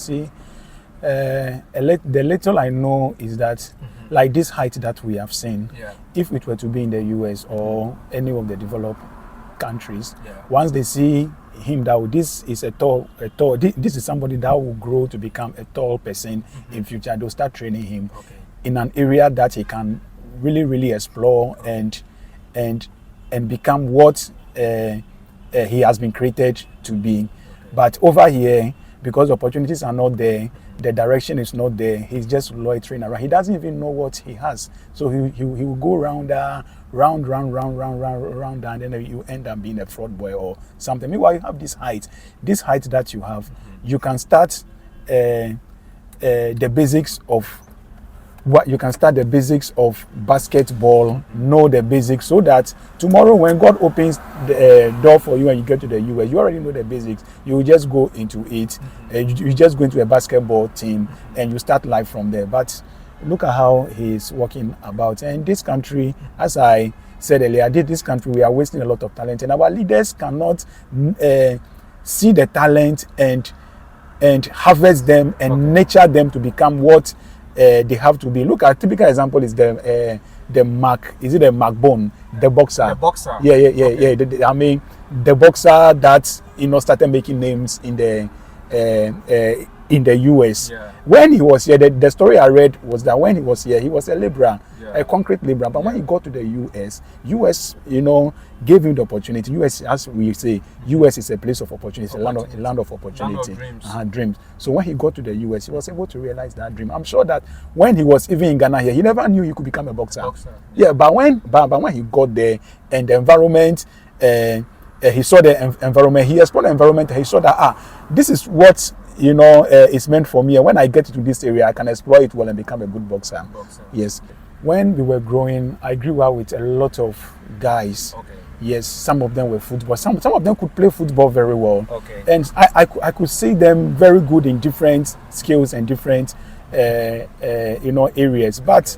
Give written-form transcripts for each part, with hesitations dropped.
see, the little I know is that, like this height that we have seen, if it were to be in the US or any of the developed countries, once they see him that this is a tall, this is somebody that will grow to become a tall person in future, they'll start training him in an area that he can really explore and become what he has been created to be. But over here, because opportunities are not there, the direction is not there, he's just loitering around. He doesn't even know what he has. So he will go round, and then you end up being a fraud boy or something. Meanwhile, you have this height that you have. You can start the basics of basketball, know the basics, so that tomorrow when God opens the door for you and you get to the US, you already know the basics. You will just go into it. You just go into a basketball team and you start life from there. But look at how he's walking about. And this country, as I said earlier, this country, we are wasting a lot of talent, and our leaders cannot see the talent and harvest them and nurture them to become what they have to be. Look at typical example is the McBone, the boxer. The boxer. Yeah. I mean, the boxer that started making names in the US. When he was here, the story I read was that when he was here, he was a liberal, a concrete liberal. But when he got to the US, gave him the opportunity. US, as we say, US is a place of opportunity, a land of opportunity, dreams. So when he got to the US, he was able to realize that dream. I'm sure that when he was even in Ghana here, he never knew he could become a boxer. But when he got there and the environment, he saw the environment, he explored the environment, he saw that this is what is meant for me. And when I get to this area, I can explore it well and become a good boxer. Yes. When we were growing, I grew up with a lot of guys. Yes, some of them were football. Some of them could play football very well. And I could see them very good in different skills and different areas. But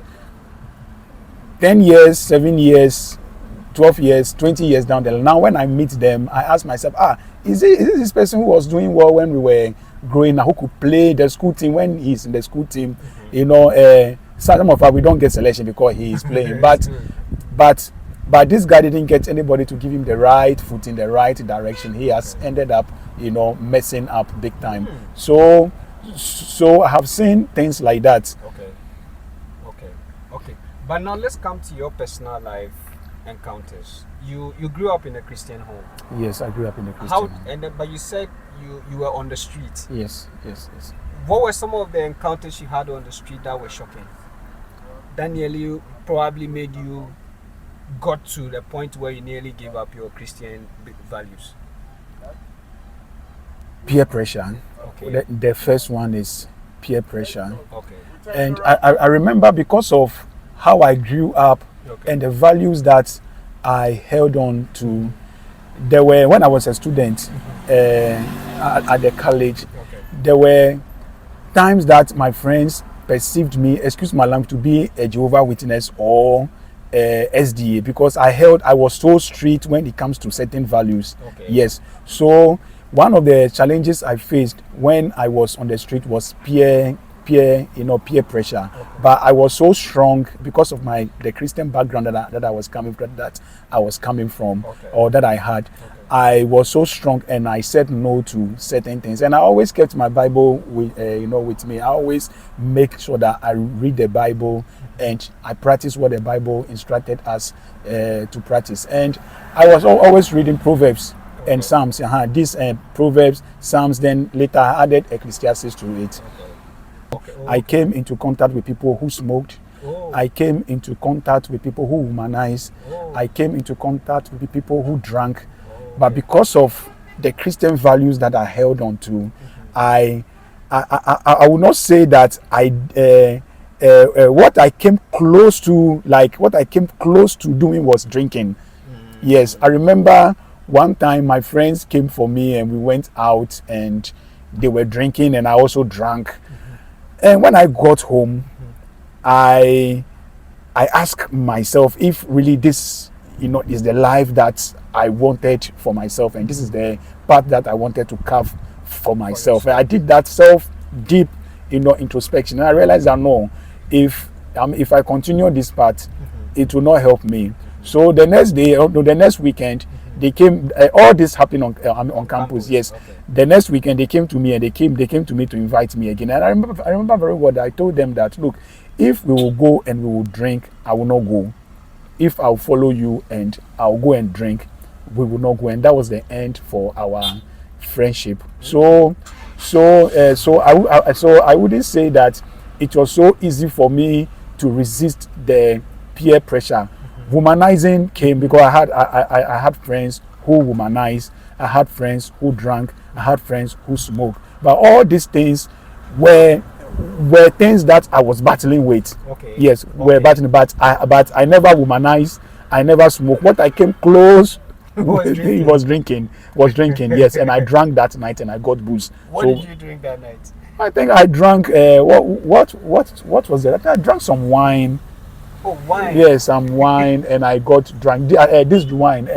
10 years, 7 years, 12 years, 20 years down the line, now when I meet them, I ask myself, is it this person who was doing well when we were growing up, who could play the school team when he's in the school team? Some of us, we don't get selection because he is playing. But this guy didn't get anybody to give him the right foot in the right direction. He has ended up, messing up big time. So I have seen things like that. Okay. But now let's come to your personal life encounters. You grew up in a Christian home. Yes, I grew up in a Christian home. But you said you were on the street. Yes. What were some of the encounters you had on the street that were shocking? That nearly probably made you got to the point where you nearly gave up your Christian values? Peer pressure. The first one is peer pressure. And I remember, because of how I grew up and the values that I held on to, there were, when I was a student at the college, there were times that my friends perceived me, excuse my language, to be a Jehovah Witness or SDA, because I was so strict when it comes to certain values. Yes. So one of the challenges I faced when I was on the street was peer pressure. But I was so strong because of the Christian background that I was coming from, or that I had. I was so strong, and I said no to certain things. And I always kept my Bible with me. I always make sure that I read the Bible and I practice what the Bible instructed us to practice. And I was always reading Proverbs and Psalms. These Proverbs, Psalms, then later I added Ecclesiastes to it. I came into contact with people who smoked. I came into contact with people who womanized. I came into contact with people who drank. But because of the Christian values that I held on to, I would not say that what I came close to doing was drinking. Yes, I remember one time my friends came for me and we went out and they were drinking and I also drank. And when I got home, I asked myself if really this, is the life that I wanted for myself, and this is the path that I wanted to carve for myself. And I did that self deep, introspection. And I realized that no, if I continue this path, it will not help me. So the next day, the next weekend, they came. All this happened on campus. Yes, okay. The next weekend they came to me and they came to me to invite me again. And I remember very well that I told them that, look, if we will go and we will drink, I will not go. If I'll follow you and I'll go and drink, we will not go. And that was the end for our friendship. So I wouldn't say that it was so easy for me to resist the peer pressure. Womanizing came because I had friends who womanized, I had friends who drank, I had friends who smoked. But all these things were things that I was battling with. Okay. Yes, were battling, but I never womanized, I never smoked. What I came close was drinking. Yes, and I drank that night and I got booze. What did you drink that night? I think I drank what was it? I drank some wine. Oh, wine. Yes, some wine, and I got drunk. This wine,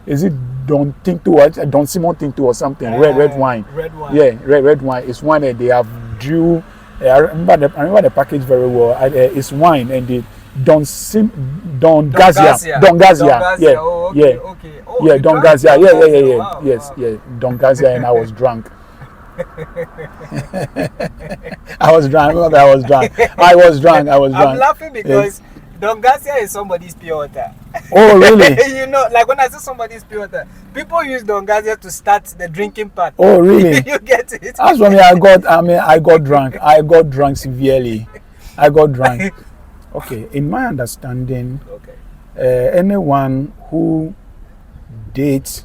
is it Don Tinto or Don Simon Tinto or something? Red wine. Red wine. Yeah, red wine. It's wine that they have drew. I remember the package very well. It's wine and the Don Gazia. Yeah, oh, okay, yeah, okay. Oh, yeah. Don Gazia. Yeah. Wow, Yes, wow. yeah. Don Gazia, and I was drunk. I was drunk. I remember I was drunk. I'm laughing because Don Garcia is somebody's pure water. Oh, really? Like when I say somebody's pure water, people use Don Garcia to start the drinking part. Oh, really? You get it? That's for me. I got drunk. I got drunk severely. I got drunk. Okay, in my understanding, anyone who dates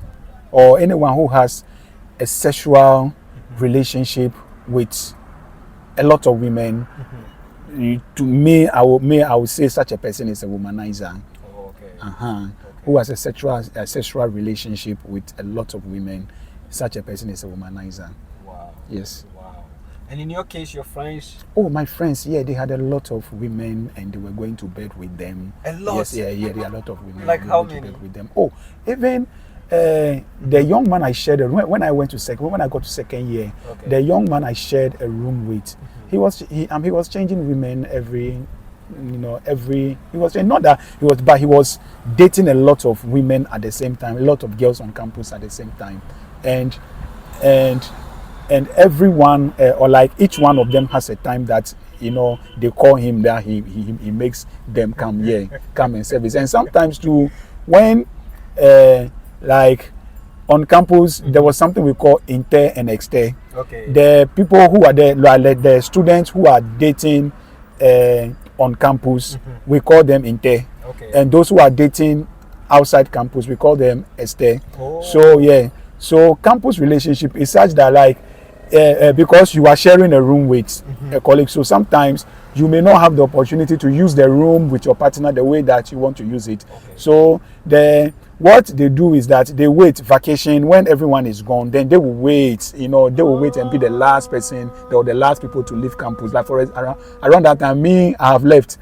or anyone who has a sexual relationship with a lot of women, to me, I would say such a person is a womanizer. Oh, okay. Who has a sexual relationship with a lot of women, such a person is a womanizer. Wow. Yes. Wow. And in your case, your friends? Oh, my friends, yeah, they had a lot of women and they were going to bed with them. A lot? Yes, yeah, there are a lot of women. Like how many? To bed with them. Oh, even the young man I shared a room when I got to second year, the young man I shared a room with, he was changing women he was dating a lot of women at the same time, a lot of girls on campus at the same time, and everyone or like each one of them has a time that they call him, that he makes them come and service. And sometimes too, when like on campus, there was something we call inter and exter. Okay. The people who are there, like the students who are dating on campus, we call them inter. Okay. And those who are dating outside campus, we call them exter. Oh. So campus relationship is such that like because you are sharing a room with a colleague, so sometimes you may not have the opportunity to use the room with your partner the way that you want to use it. So what they do is that they wait vacation when everyone is gone, then they will wait, they will wait and be the last person or the last people to leave campus. Like for around that time, I have left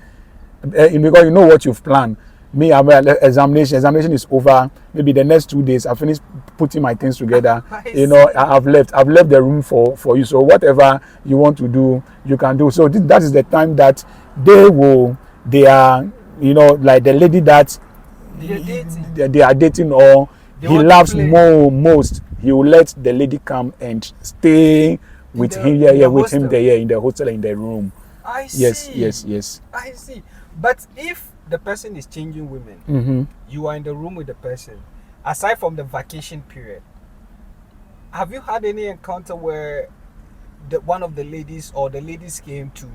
because you know what you've planned. Me, examination is over. Maybe the next 2 days, I finished putting my things together. I've left the room for you. So whatever you want to do, you can do. So that is the time that they are, like the lady that they are dating or he loves most. He will let the lady come and stay with him in the hostel, in the room. I see. Yes. I see. But if the person is changing women, you are in the room with the person, aside from the vacation period, have you had any encounter where one of the ladies or the ladies came to,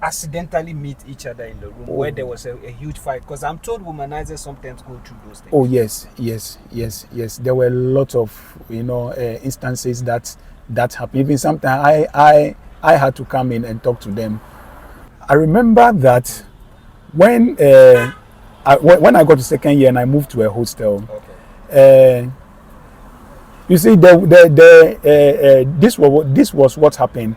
accidentally meet each other in the room where there was a huge fight? Because I'm told womanizers sometimes go through those things. Oh, yes. There were a lot of, instances that happened. Even sometimes I had to come in and talk to them. I remember that when I got to second year and I moved to a hostel, you see, this was what happened.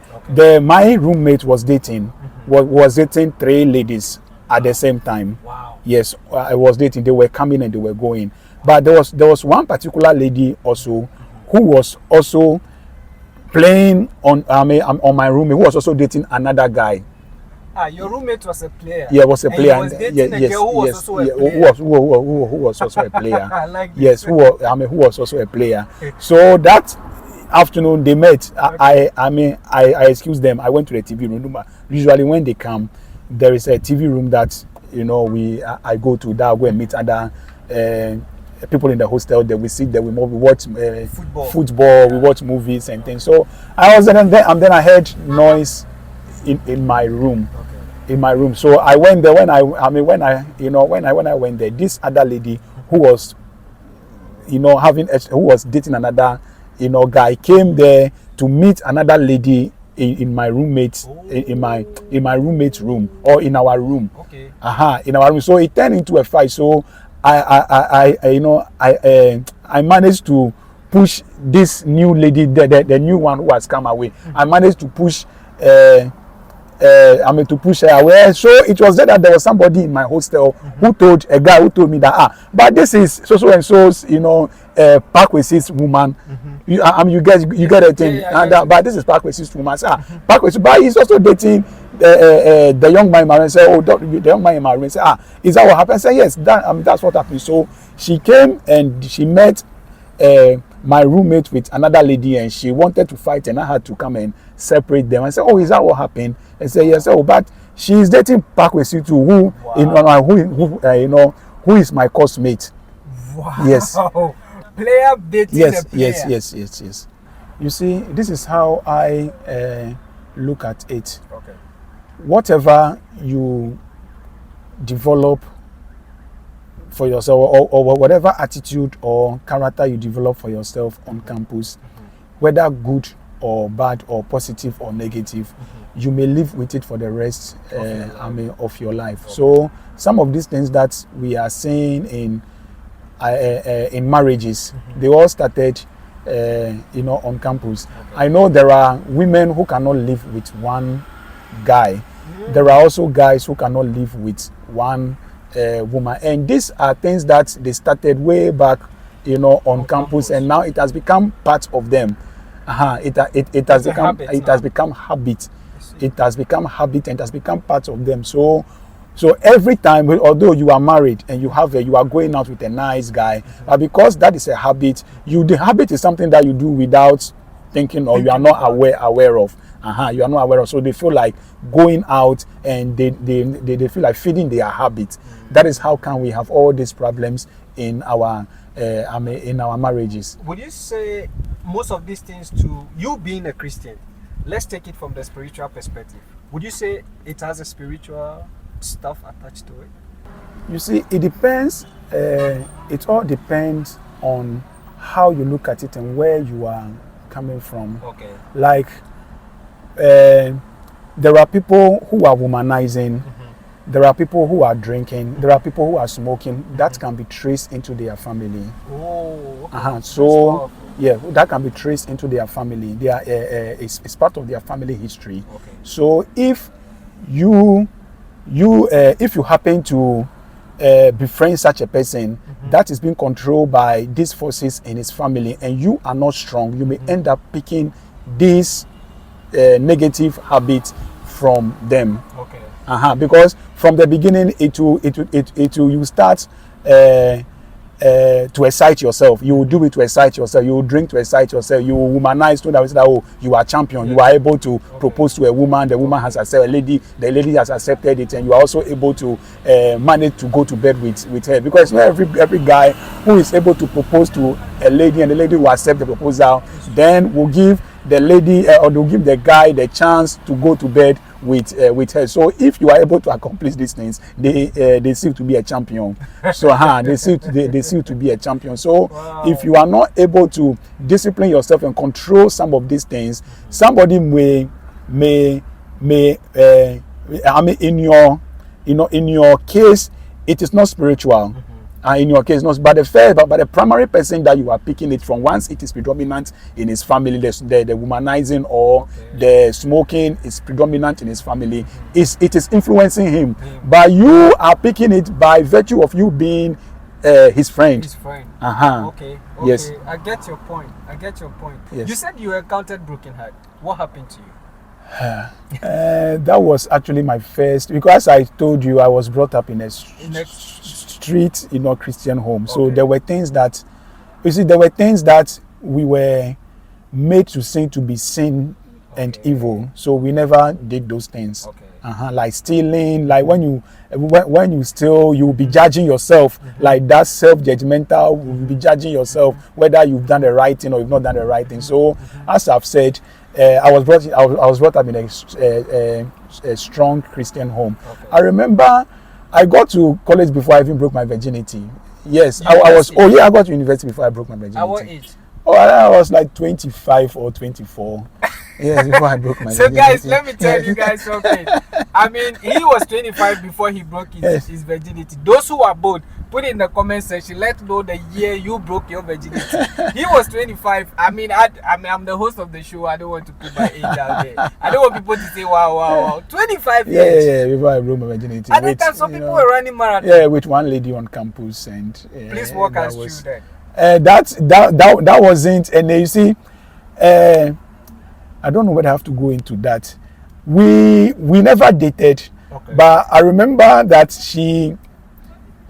My roommate was dating dating 3 ladies at the same time. Wow. Yes, I was dating. They were coming and they were going. But there was one particular lady also who was also playing on on my roommate who was also dating another guy. Your roommate was a player. Yeah, was a player. He was dating a girl who was also a player. Who was also a player. I like this. Yes, who was also a player. So that afternoon they met. Okay. I excused them. I went to the TV room. Usually when they come, there is a TV room that I go to. That I go and meet other people in the hostel. That we sit there. We watch football. We watch movies and things. So I was there, and then I heard noise in my room. Okay. In my room. So I went there. When I went there, this other lady who was who was dating another guy came there to meet another lady in my roommate's in my roommate's room, or in our room. Okay. In our room. So it turned into a fight. So I managed to push this new lady, the new one who has come away. I managed to push to push her away. So it was there that there was somebody in my hostel who told me that but this is so and so's Parkway's woman. You get a thing. Yeah. But this is Parkway's woman. Parkway's, but he's also dating the young man in my room. Say, the young man in my room. Say, is that what happened? I say, yes, that's what happened. So she came and she met my roommate with another lady, and she wanted to fight, and I had to come and separate them. I said, is that what happened? I said, yes. But she is dating Parkway too, who is my coursemate. Wow. Yes. Player dating a player. Yes. You see, this is how I look at it. Okay. Whatever you develop for yourself, or whatever attitude or character you develop for yourself on campus, whether good or bad or positive or negative, you may live with it for the rest of your life. Okay. So some of these things that we are saying in marriages, they all started on campus. Okay. I know there are women who cannot live with one guy. There are also guys who cannot live with one woman, and these are things that they started way back on campus, and now it has become part of them. It has become habit. It has become habit and has become part of them. So every time, although you are married and you are going out with a nice guy, but because that is a habit, the habit is something that you do without thinking, or you are not aware of. You are not aware of. So they feel like going out, and they feel like feeding their habit. That is how can we have all these problems in our marriages. Would you say most of these things, to you being a Christian, let's take it from the spiritual perspective, would you say it has a spiritual stuff attached to it? You see, it depends. It all depends on how you look at it and where you are coming from. Okay. Like, there are people who are womanizing. There are people who are drinking. There are people who are smoking. That can be traced into their family. Oh. Okay. So yeah, that can be traced into their family. They are it's part of their family history. Okay. So if you happen to befriend such a person that is being controlled by these forces in his family, and you are not strong, you may end up picking this negative habit from them. Okay. Because from the beginning you start to excite yourself. You will do it to excite yourself. You will drink to excite yourself. You will womanize to that you are champion. You are able to propose to a woman. The woman has accepted. The lady has accepted it, and you are also able to manage to go to bed with her. Because not every guy who is able to propose to a lady, and the lady will accept the proposal, then will give the lady or they'll give the guy the chance to go to bed with her. So if you are able to accomplish these things, they seem to be a champion. So they seem to be a champion. So if you are not able to discipline yourself and control some of these things, somebody may in your case, it is not spiritual. In your case, not, but the primary person that you are picking it from, once it is predominant in his family, the womanizing or the smoking is predominant in his family, it is influencing him. But you are picking it by virtue of you being his friend. His friend. Okay. Yes. I get your point. Yes. You said you encountered broken heart. What happened to you? That was actually my first, because I told you I was brought up in a street, Christian home. So there were things that, we were made to sin to be sin and evil. So we never did those things. Like stealing, like when you steal, you will be judging yourself. Like that self-judgmental, you will be judging yourself whether you've done the right thing or you've not done the right thing. So as I've said, I was brought up in a strong Christian home. I remember I got to college before I even broke my virginity. Yes, I got to university before I broke my virginity. At what age? I was like 25 or 24. Yes, before I broke my virginity. So guys, let me tell you guys something. I mean, he was 25 before he broke his virginity. Those who are bold, put it in the comment section. Let's know the year you broke your virginity. He was 25. I mean, I'm the host of the show. I don't want to put my age out there. I don't want people to say, wow. 25 years. Yeah, before I broke my virginity. At that time, some people were running marathon. Yeah, with one lady on campus. And please walk us through that. That wasn't, and you see, I don't know whether I have to go into that. We never dated, but I remember that she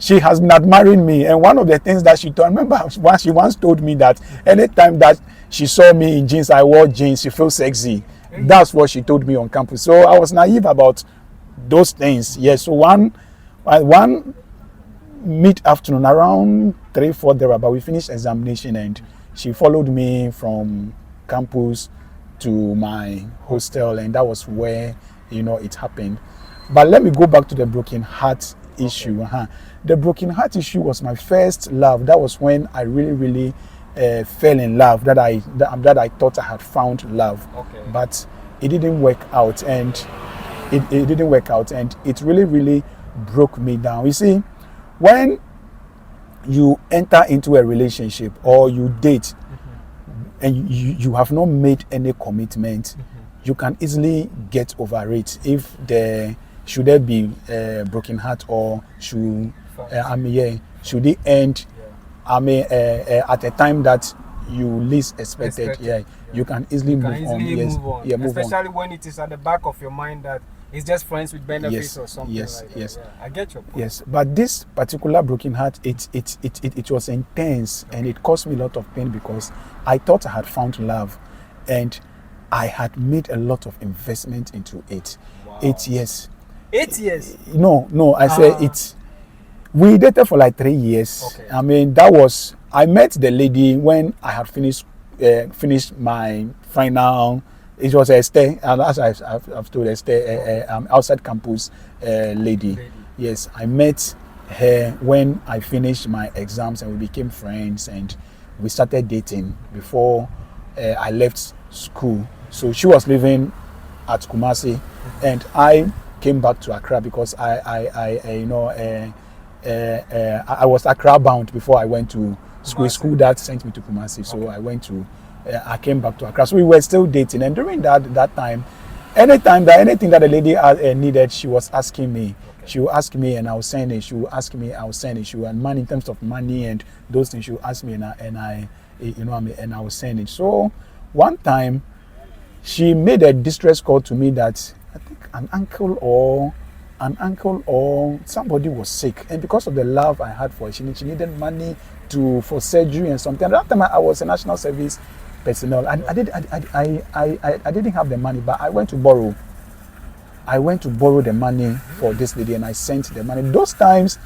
has been admiring me, and one of the things that she once told me that anytime that she saw me in jeans, I wore jeans, she feels sexy. That's what she told me on campus. So I was naive about those things. Yes. So one mid-afternoon, around 3-4 there, but we finished examination, and she followed me from campus to my hostel, and that was where it happened. But let me go back to the broken heart issue. The broken heart issue was my first love. That was when I really fell in love, that I thought I had found love. But it didn't work out, and it really broke me down. You see, when you enter into a relationship or you date, and you have not made any commitment, you can easily get over it. If should there be a broken heart, or should it end at a time that you least expected? You can easily move on. Especially when it is at the back of your mind that it's just friends with benefits or something like that. Yes. I get your point. Yes, but this particular broken heart, it was intense, and it caused me a lot of pain, because I thought I had found love, and I had made a lot of investment into it. Wow. 8 years. 8 years? No. I said it. We dated for like 3 years. I mean, I met the lady when I had finished my final. It was Esther, and as I've told Esther, outside campus lady. Yes, I met her when I finished my exams, and we became friends, and we started dating before I left school. So she was living at Kumasi, and I came back to Accra because I was Accra bound before I went to school. School that sent me to Kumasi, so I came back to Accra. So we were still dating, and during that time, anything that the lady needed, she was asking me. She would ask me, and I would send it. She would ask me, I would send it. She would, and money, in terms of money and those things, she would ask me, and I would send it. So one time, she made a distress call to me that I think an uncle or somebody was sick, and because of the love I had for her, she needed money for surgery and something. At that time, I was a national service personnel, and I didn't have the money, but I went to borrow the money for this lady, and I sent the money. Those times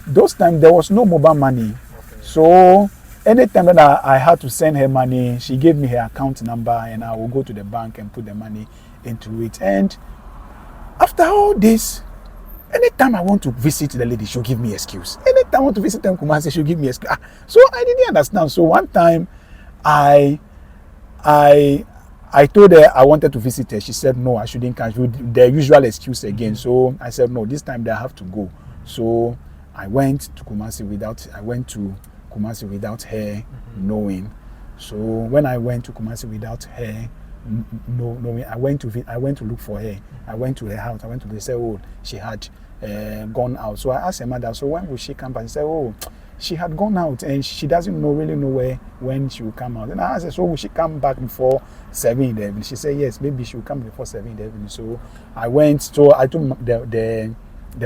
there was no mobile money, so anytime that I had to send her money, she gave me her account number, and I will go to the bank and put the money into it. And after all this, anytime I want to visit the lady, she'll give me excuse. Anytime I want to visit them, Kumasi, she'll give me excuse. So I didn't understand. So one time, I told her I wanted to visit her. She said no, I shouldn't come. The usual excuse again. So I said no, this time I have to go. So I went to Kumasi without her knowing. So when I went to Kumasi without her knowing, I went to look for her. I went to her house. They said, oh, she had gone out. So I asked her mother, so when will she come back? She said, oh, she had gone out and she doesn't really know when she will come out. And I asked her, so will she come back before 7 in the evening? She said yes, maybe she will come before 7 in the evening. So I went. So I told the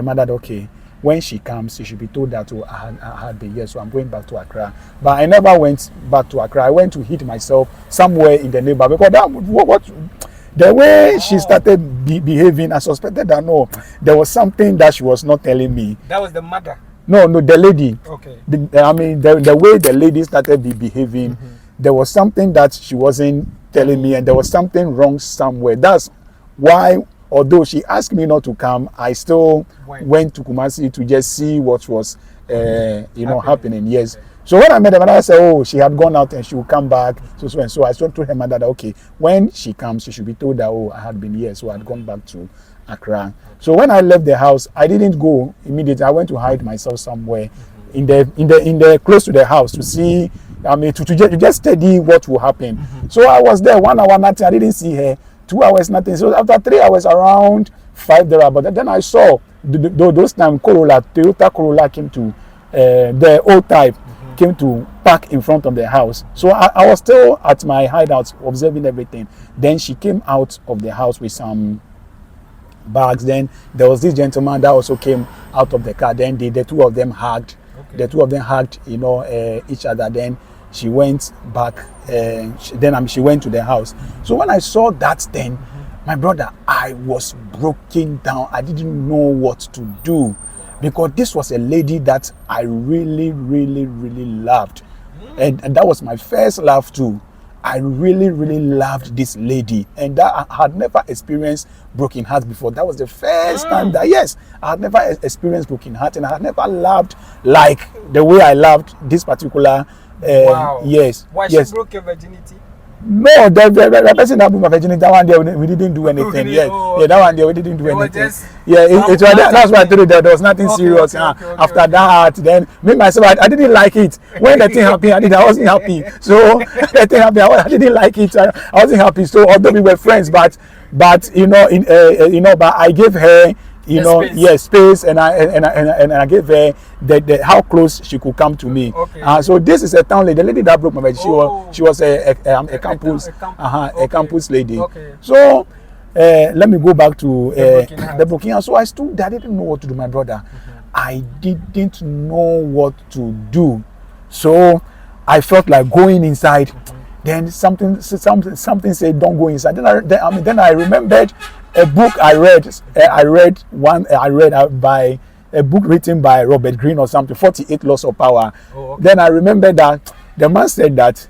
mother that, okay, when she comes, she should be told that, oh, I had been here, so I'm going back to Accra. But I never went back to Accra. I went to hit myself somewhere in the neighborhood because the way she started behaving, I suspected that no, there was something that she was not telling me. That was the mother? No, the lady. Okay. The way the lady started behaving, there was something that she wasn't telling me, and there was something wrong somewhere. That's why, although she asked me not to come, I still went to Kumasi to just see what was, happening. Yes. So when I met her mother, I said, oh, she had gone out and she will come back. So and so I told her mother that, okay, when she comes, she should be told that, oh, I had been here, so I had gone back to Accra. So when I left the house, I didn't go immediately. I went to hide myself somewhere in the close to the house to see. To just study what will happen. So I was there 1 hour, nothing. I didn't see her. 2 hours, nothing. So after 3 hours, around 5 there, but then I saw those time Toyota Corolla came to the old type came to park in front of the house. So I was still at my hideout observing everything. Then she came out of the house with some bags. Then there was this gentleman that also came out of the car. Then the two of them hugged. Okay. The two of them hugged, each other. Then she went back. She went to the house. So when I saw that thing, my brother, I was broken down. I didn't know what to do, because this was a lady that I really, really, really loved. And that was my first love too. I really, really loved this lady, and that I had never experienced broken heart before. That was the first time that, yes, I had never experienced broken heart, and I had never loved like the way I loved this particular. Wow. Yes. Why yes. she broke your virginity? No, the person that broke my virginity, that one there we didn't do anything. Yeah, that one there we didn't do anything. That's why I told you that there was nothing serious. After that, then me myself, I didn't like it. When the thing happened, I wasn't happy. So the thing happened, I didn't like it. I wasn't happy. So although we were friends, but but I gave her. Space, and I gave her the how close she could come to me. Okay. So this is a town lady, the lady that broke my virginity. She was a campus lady. Okay. So let me go back to the broken heart. So I stood there, I didn't know what to do, my brother. I didn't know what to do. So I felt like going inside. Then something said, don't go inside. Then I remembered a book I read. I read by a book written by Robert Greene or something, 48 Laws of Power. Oh, okay. Then I remembered that the man said that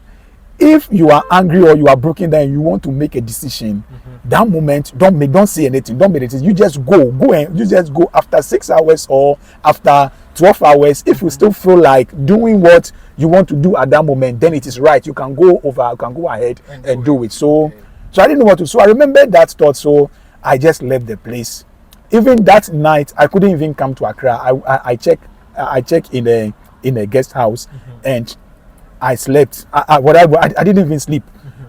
if you are angry or you are broken down and you want to make a decision, that moment, don't say anything, don't make a decision. You just go and you just go after 6 hours or after 12 hours. If you still feel like doing what you want to do at that moment, then it is right. You can go ahead and do it. So I didn't know what to. So I remember that thought. So I just left the place. Even that night, I couldn't even come to Accra. I checked in a guest house and I slept. I didn't even sleep.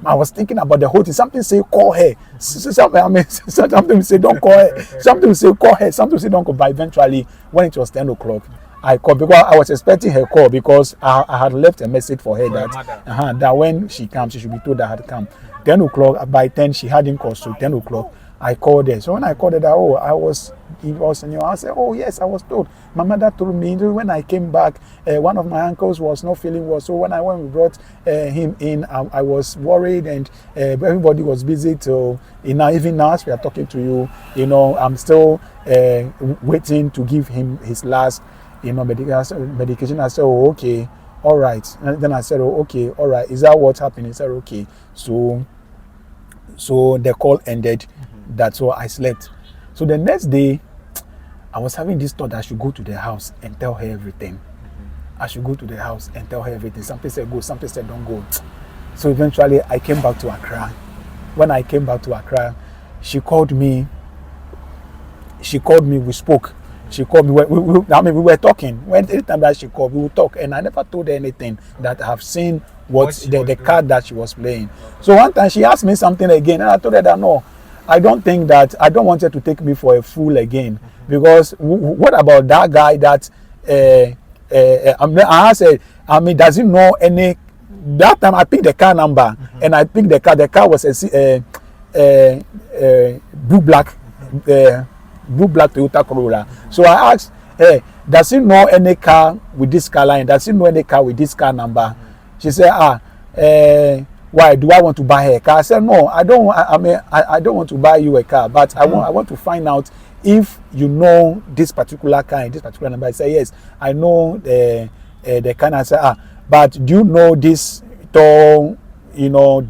I was thinking about the whole thing. Something say call her. Something say don't call her. Something say call her. Something say don't call. But eventually, when it was 10 o'clock, I called because I was expecting her call, because I had left a message for her that when she comes, she should be told that I had come. 10 o'clock, by 10, she hadn't called, so 10 o'clock, I called her. So when I called her, that, he was in your house. I said, oh, yes, I was told. My mother told me when I came back, one of my uncles was not feeling well. So when we brought him in, I was worried, and everybody was busy. So even now, as we are talking to you, I'm still waiting to give him his last medication. I said, oh, okay, all right. And then I said, oh, okay, all right. Is that what happened? He said, okay. So the call ended. That's why I slept. So the next day, I was having this thought that I should go to the house and tell her everything. I should go to the house and tell her everything. Something said go, something said don't go. So eventually, I came back to Accra. When I came back to Accra, she called me. We spoke. She called me. We were talking. Every time that she called, we would talk. And I never told her anything that I have seen the card that she was playing. So one time she asked me something again, and I told her that no, I don't want her to take me for a fool again. Because what about that guy that I said, does he know any? That time I picked the car number and I picked the car. The car was a blue black Toyota Corolla. So I asked, hey, does he know any car with this car line? Does he know any car with this car number? She said, why do I want to buy her a car? I said, no, I don't. I don't want to buy you a car, but I want to find out if you know this particular car and this particular number. I said, yes, I know the car. I said, but do you know this tall,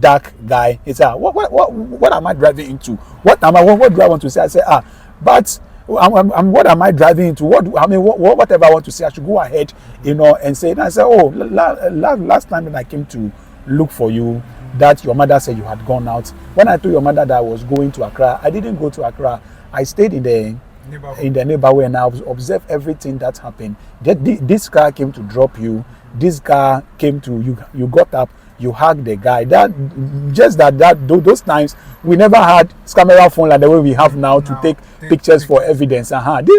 dark guy? He said, what am I driving into? What do I want to say? I said, but what am I driving into? Whatever I want to say, I should go ahead, and say it. And I said, oh, last time when I came to look for you, that your mother said you had gone out. When I told your mother that I was going to Accra, I didn't go to Accra. I stayed in the neighborhood and I observed everything that happened. This car came to drop you. This car came to you. You got up. You hugged the guy. Those times we never had camera phone like the way we have now to take pictures for evidence.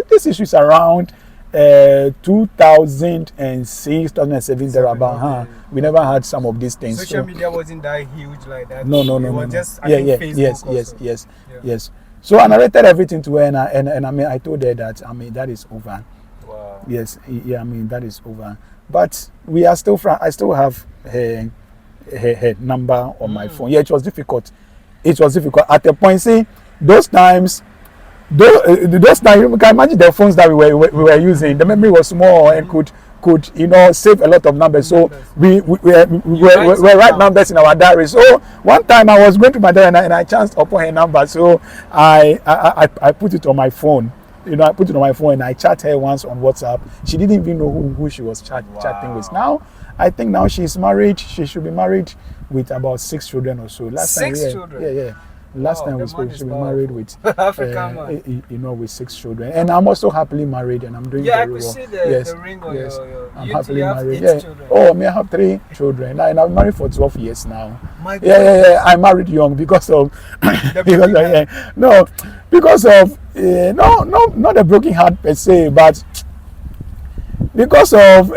This issue is around 2006, 2007 thereabout. We never had some of these things. Social media wasn't that huge like that. No. It was just Facebook yes. So I narrated everything to her, and I told her that that is over. Wow. Yes, that is over. But we are still I still have her number on my phone. Yeah, it was difficult. At the point, see, those times you can imagine the phones that we were using. The memory was small and could save a lot of numbers. So we write numbers in our diary. So one time I was going to my diary and I chanced upon her number. So I put it on my phone. I put it on my phone and I chat her once on WhatsApp. She didn't even know who she was chatting with. Now, I think now she's married. She should be married with about 6 children or so. Six children? Yeah. Last time we spoke, she was married with African man. with 6 children. And I'm also happily married and I'm doing very well. Yeah, I could see the ring on your I'm happily married. Children. Oh, I have 3 children. And I'm married for 12 years now. My God. Yeah. I married young because of because of not a broken heart per se, but because of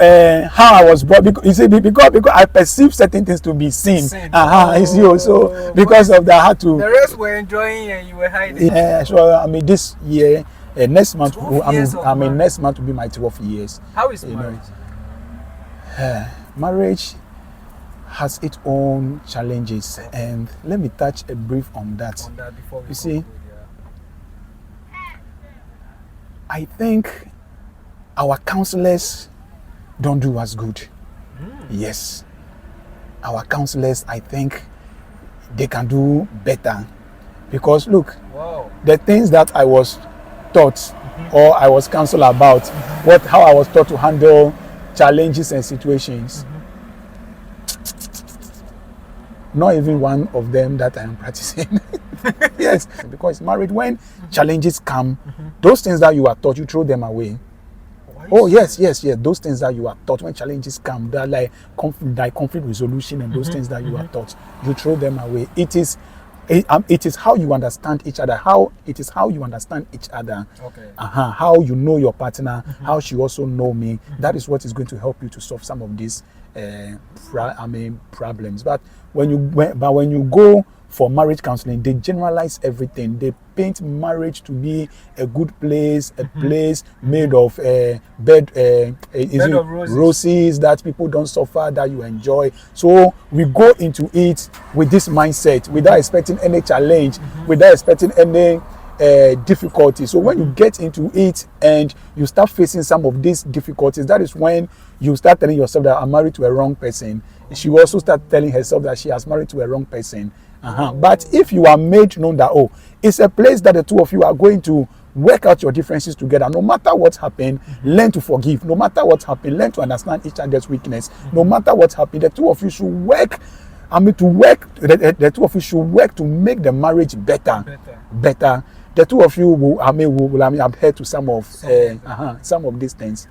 how I was brought. Because I perceive certain things to be sin. You see, also because of that, I had to. The rest were enjoying and you were hiding. Yeah, so this year, next month, next month will be my 12 years. How is marriage? Marriage has its own challenges, and let me touch a brief on that. Before we see, I think our counselors don't do as good. Yes. Our counselors, I think they can do better. Because look, the things that I was taught or I was counseled about, how I was taught to handle challenges and situations, not even one of them that I am practicing. Yes, because married, when challenges come, those things that you are taught, you throw them away. Oh yes. Those things that you are taught when challenges come, that like conflict resolution and those things that you are taught, you throw them away. It is how you understand each other. How you understand each other. Okay. How you know your partner. How she also know me. That is what is going to help you to solve some of these problems. But when you go for marriage counseling, they generalize everything. They paint marriage to be a good place, a place made of bed of roses, that people don't suffer, that you enjoy. So we go into it with this mindset, without expecting any challenge, without expecting any difficulty. So when you get into it and you start facing some of these difficulties, that is when you start telling yourself that I'm married to a wrong person. She will also start telling herself that she has married to a wrong person. But if you are made known that, it's a place that the two of you are going to work out your differences together. No matter what happened, learn to forgive. No matter what happened, learn to understand each other's weakness. No matter what happened, the two of you should work. The two of you should work to make the marriage better. The two of you will adhere to some of these things.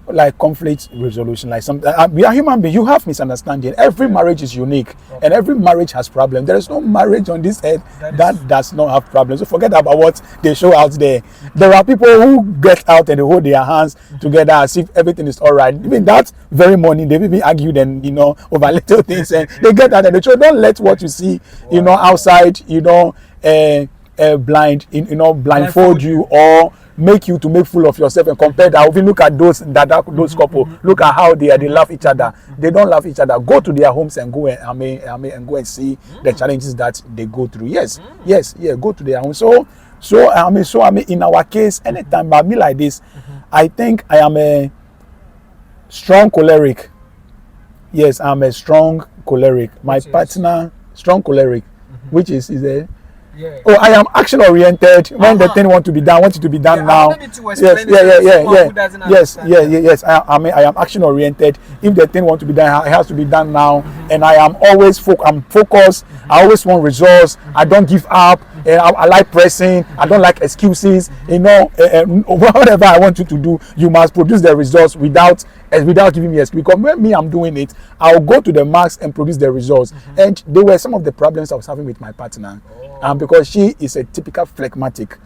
like conflict resolution, like some we are human beings. You have misunderstanding. Every marriage is unique, and every marriage has problems. There is no marriage on this earth that does not have problems. So forget about what they show out there. There are people who get out and they hold their hands together as if everything is all right. Even that very morning they will be argued and over little things, and they get out and they don't let what you see outside blindfold you or make you to make fool of yourself and compare that. If you look at those couple, look at how they laugh each other. They don't love each other. Go to their homes and go and go and see the challenges that they go through. Yes, go to their homes. So in our case, anytime I me like this, I think I am a strong choleric. Yes, I'm a strong choleric. My partner, strong choleric, which is a. Yeah. Oh, I am action oriented. When the thing want to be done, want it to be done now. Yes. I am action oriented. If the thing want to be done, it has to be done now. And I am always I'm focused. I always want results. I don't give up. I like pressing. I don't like excuses. Whatever I want you to do, you must produce the results without giving me excuse. Because when I'm doing it, I'll go to the max and produce the results. And they were some of the problems I was having with my partner. Because she is a typical phlegmatic.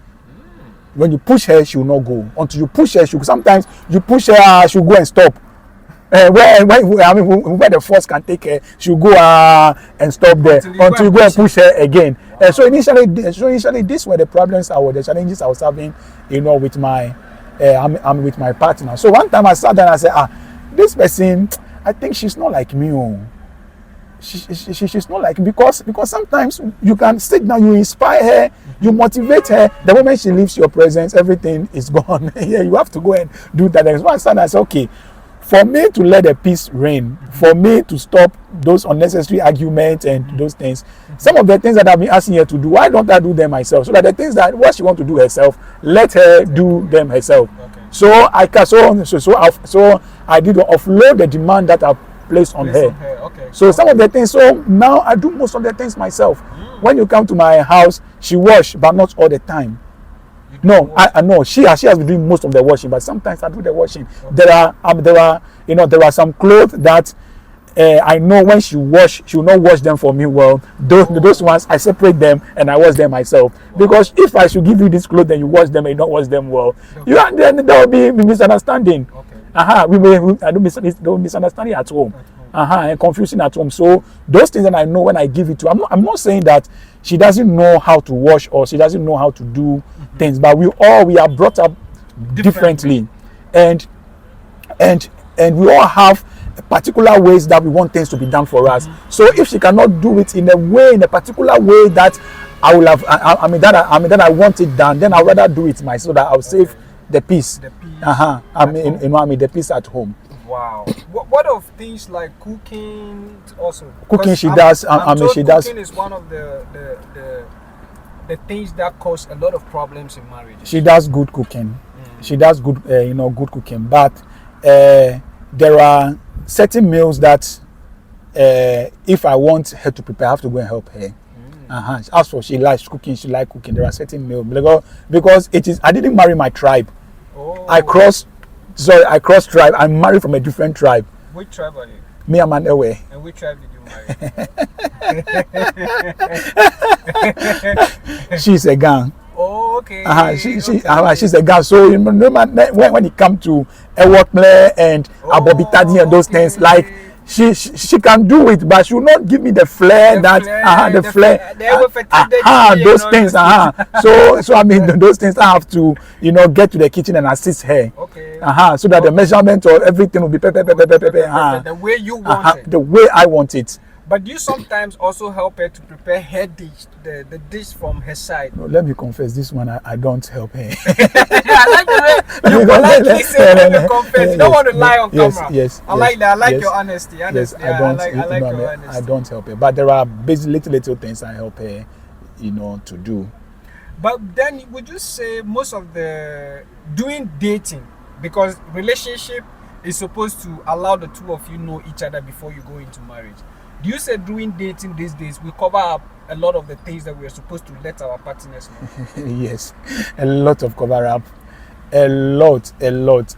When you push her, she will not go. Until you push her, sometimes you push her, she'll go and stop. Where the force can take her, she'll go and stop there until you go and push her again. So initially, these were the problems the challenges I was having, with my with my partner. So one time I sat down and I said, this person, I think she's not like me. She's not like, because sometimes you can sit down, you inspire her, you motivate her. The moment she leaves your presence, everything is gone. You have to go and do that. That's why I said, okay, for me to let the peace reign, for me to stop those unnecessary arguments and those things, some of the things that I've been asking her to do, why don't I do them myself? So that the things that what she wants to do herself, let her do them herself. Okay. So I did offload the demand that I placed on her. Okay. So some of the things, so now I do most of the things myself. When you come to my house, she wash, but not all the time. No, I know she has been doing most of the washing, but sometimes I do the washing. Okay. There are some clothes that I know when she wash, she will not wash them for me well. Those ones I separate them and I wash them myself. Wow. Because if I should give you this clothes and you wash them and you don't wash them well, then there will be misunderstanding. Okay. We don't misunderstanding at home. And confusing at home. So those things that I know when I give it to her, I'm not saying that she doesn't know how to wash or she doesn't know how to do things, but we are brought up differently. And we all have particular ways that we want things to be done for us. So if she cannot do it in a particular way that I will have, that I want it done, then I'd rather do it myself so that I'll save the peace. The peace at home. Wow. What of things like cooking also? Cooking she does. She does. Cooking is one of the things that cause a lot of problems in marriage. She does good cooking. She does good, good cooking. But there are certain meals that if I want her to prepare, I have to go and help her. As for she likes cooking, there are certain meals because it is. I didn't marry my tribe. Oh. I crossed tribe. I'm married from a different tribe. Which tribe are you? Me, I'm an Ewe. And which tribe did you marry? She's a gang. Oh, okay. She's a gang. So when it comes to Ewokle and Abobitadi and those things, like she can do it, but she will not give me the flair those things. So I mean those things I have to get to the kitchen and assist her. Okay. So that the measurement of everything will be the way you want it. The way I want it. But you sometimes also help her to prepare her dish, the dish from her side. No, let me confess, this one I don't help her. I like the way you politely say let me confess. You don't want to lie on camera. Yes. I like that. I like your honesty. Yes, I like your honesty. I don't help her. But there are basic little things I help her, to do. But then would you say most of the doing dating, because relationship is supposed to allow the two of you know each other before you go into marriage. Do you say doing dating these days we cover up a lot of the things that we are supposed to let our partners know? Yes, a lot of cover up. A lot. Yes,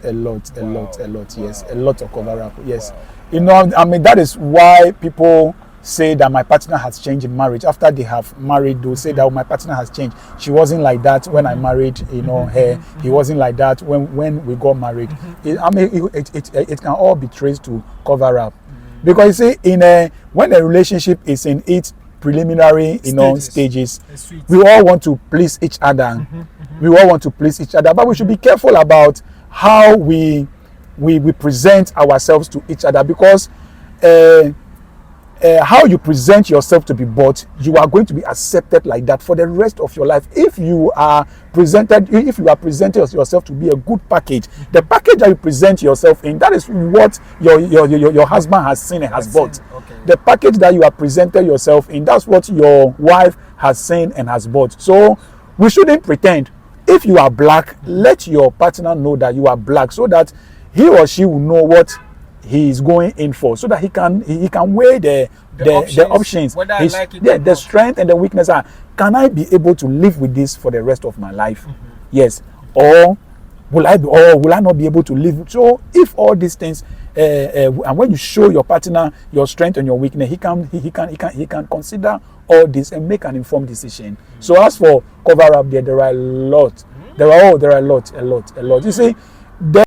a lot of cover up. Yes, you know, I mean, that is why people say that my partner has changed in marriage. After they have married, they'll say that my partner has changed. She wasn't like that when I married, you know, her. He wasn't like that when we got married. It can all be traced to cover up, because you see, when a relationship is in its preliminary, you know, stages, we all want to please each other. We all want to please each other, but we should be careful about how we present ourselves to each other, because how you present yourself to be bought, you are going to be accepted like that for the rest of your life. If you are presenting yourself to be a good package, the package that you present yourself in, that is what your husband has seen and has bought. Okay. The package that you are presented yourself in, that's what your wife has seen and has bought. So we shouldn't pretend. If you are black, let your partner know that you are black, so that he or she will know what he is going in for, so that he can weigh the options, the strength and the weakness. Can I be able to live with this for the rest of my life? Yes, or will I not be able to live? So if all these things, and when you show your partner your strength and your weakness, he can consider all this and make an informed decision. So as for cover up, there are a lot. There are a lot. You see, there